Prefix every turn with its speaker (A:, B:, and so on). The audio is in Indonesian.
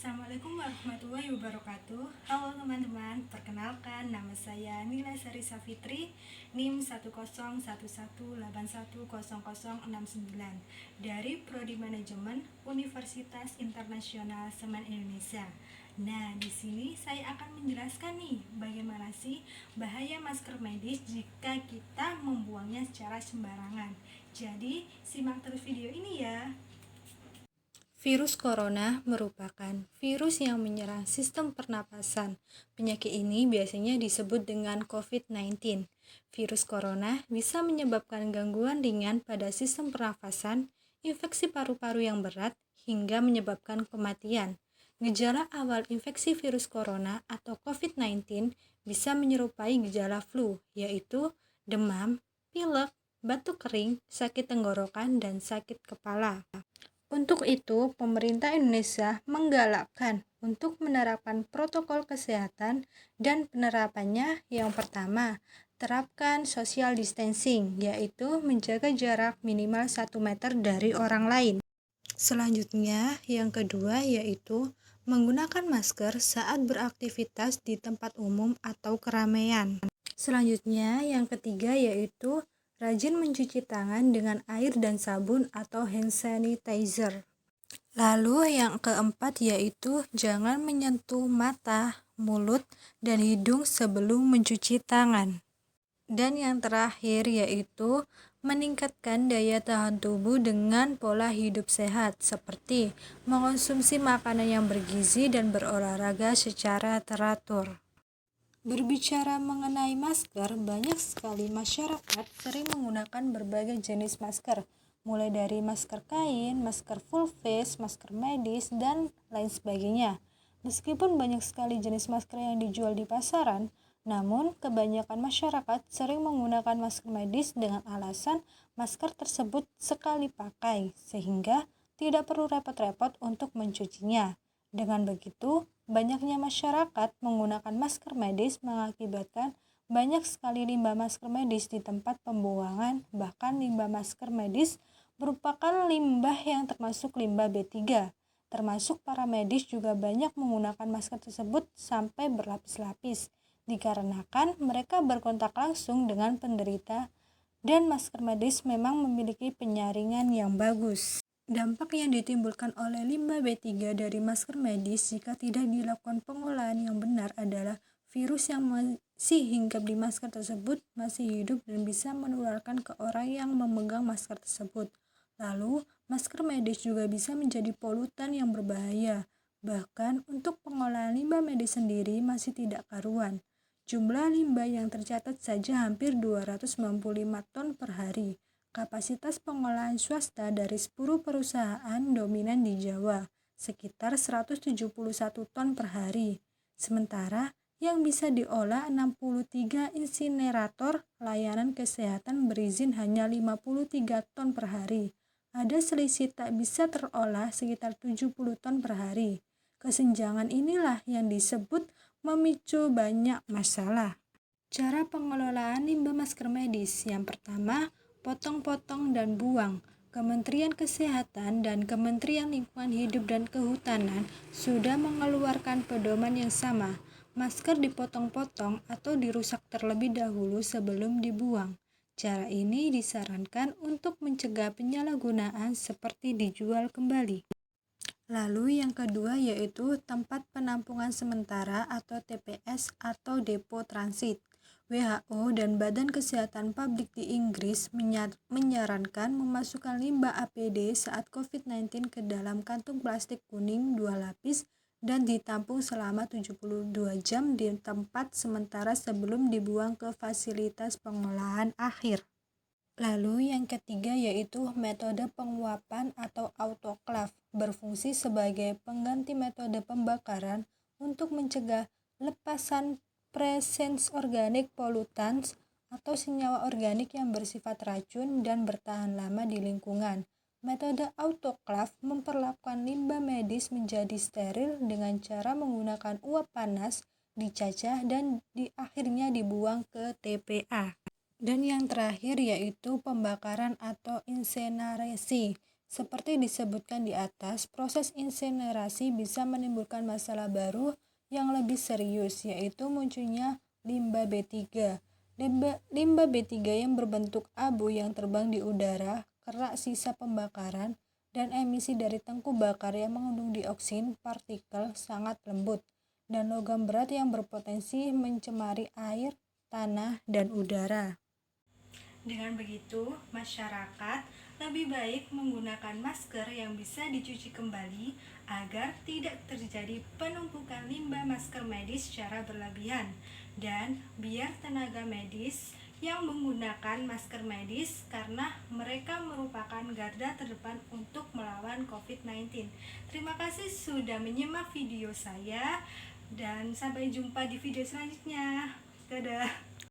A: Assalamualaikum warahmatullahi wabarakatuh. Halo teman-teman, perkenalkan nama saya Nila Sari Safitri, NIM 1011818100069 dari Prodi Manajemen Universitas Internasional Semen Indonesia. Nah, di sini saya akan menjelaskan nih bagaimana sih bahaya masker medis jika kita membuangnya secara sembarangan. Jadi, simak terus video ini ya. Virus corona merupakan virus yang menyerang sistem pernapasan. Penyakit ini biasanya disebut dengan COVID-19. Virus corona bisa menyebabkan gangguan ringan pada sistem pernapasan, infeksi paru-paru yang berat, hingga menyebabkan kematian. Gejala awal infeksi virus corona atau COVID-19 bisa menyerupai gejala flu, yaitu demam, pilek, batuk kering, sakit tenggorokan, dan sakit kepala. Untuk itu, pemerintah Indonesia menggalakkan untuk menerapkan protokol kesehatan dan penerapannya yang pertama, terapkan social distancing, yaitu menjaga jarak minimal 1 meter dari orang lain. Selanjutnya, yang kedua yaitu menggunakan masker saat beraktivitas di tempat umum atau keramaian. Selanjutnya, yang ketiga yaitu rajin mencuci tangan dengan air dan sabun atau hand sanitizer. Lalu yang keempat yaitu jangan menyentuh mata, mulut, dan hidung sebelum mencuci tangan. Dan yang terakhir yaitu meningkatkan daya tahan tubuh dengan pola hidup sehat seperti mengonsumsi makanan yang bergizi dan berolahraga secara teratur. Berbicara mengenai masker, banyak sekali masyarakat sering menggunakan berbagai jenis masker, mulai dari masker kain, masker full face, masker medis, dan lain sebagainya. Meskipun banyak sekali jenis masker yang dijual di pasaran, namun kebanyakan masyarakat sering menggunakan masker medis dengan alasan masker tersebut sekali pakai, sehingga tidak perlu repot-repot untuk mencucinya. Dengan begitu, banyaknya masyarakat menggunakan masker medis mengakibatkan banyak sekali limbah masker medis di tempat pembuangan. Bahkan limbah masker medis merupakan limbah yang termasuk limbah B3. Termasuk para medis juga banyak menggunakan masker tersebut sampai berlapis-lapis, dikarenakan mereka berkontak langsung dengan penderita dan masker medis memang memiliki penyaringan yang bagus. Dampak yang ditimbulkan oleh limbah B3 dari masker medis jika tidak dilakukan pengolahan yang benar adalah virus yang masih hinggap di masker tersebut masih hidup dan bisa menularkan ke orang yang memegang masker tersebut. Lalu, masker medis juga bisa menjadi polutan yang berbahaya. Bahkan, untuk pengolahan limbah medis sendiri masih tidak karuan. Jumlah limbah yang tercatat saja hampir 295 ton per hari. Kapasitas pengolahan swasta dari 10 perusahaan dominan di Jawa, sekitar 171 ton per hari. Sementara yang bisa diolah 63 insinerator layanan kesehatan berizin hanya 53 ton per hari. Ada selisih tak bisa terolah sekitar 70 ton per hari. Kesenjangan inilah yang disebut memicu banyak masalah. Cara pengelolaan limbah masker medis yang pertama, potong-potong dan buang. Kementerian Kesehatan dan Kementerian Lingkungan Hidup dan Kehutanan sudah mengeluarkan pedoman yang sama. Masker dipotong-potong atau dirusak terlebih dahulu sebelum dibuang. Cara ini disarankan untuk mencegah penyalahgunaan seperti dijual kembali. Lalu yang kedua yaitu tempat penampungan sementara atau TPS atau depo transit. WHO dan Badan Kesehatan Publik di Inggris menyarankan memasukkan limbah APD saat COVID-19 ke dalam kantung plastik kuning 2 lapis dan ditampung selama 72 jam di tempat sementara sebelum dibuang ke fasilitas pengolahan akhir. Lalu yang ketiga yaitu metode penguapan atau autoklaf, berfungsi sebagai pengganti metode pembakaran untuk mencegah lepasan presence organic pollutants atau senyawa organik yang bersifat racun dan bertahan lama di lingkungan. Metode autoklaf memperlakukan limbah medis menjadi steril dengan cara menggunakan uap panas, dicacah dan akhirnya dibuang ke TPA. Dan yang terakhir yaitu pembakaran atau insenerasi.
B: Seperti disebutkan di atas, proses insinerasi bisa menimbulkan masalah baru yang lebih serius, yaitu munculnya limbah B3. Limbah B3 yang berbentuk abu yang terbang di udara, kerak sisa pembakaran, dan emisi dari tengku bakar yang mengandung dioksin, partikel sangat lembut, dan logam berat yang berpotensi mencemari air, tanah, dan udara.
A: Dengan begitu, masyarakat lebih baik menggunakan masker yang bisa dicuci kembali agar tidak terjadi penumpukan limbah masker medis secara berlebihan, dan biar tenaga medis yang menggunakan masker medis karena mereka merupakan garda terdepan untuk melawan COVID-19. Terima kasih sudah menyimak video saya dan sampai jumpa di video selanjutnya. Dadah.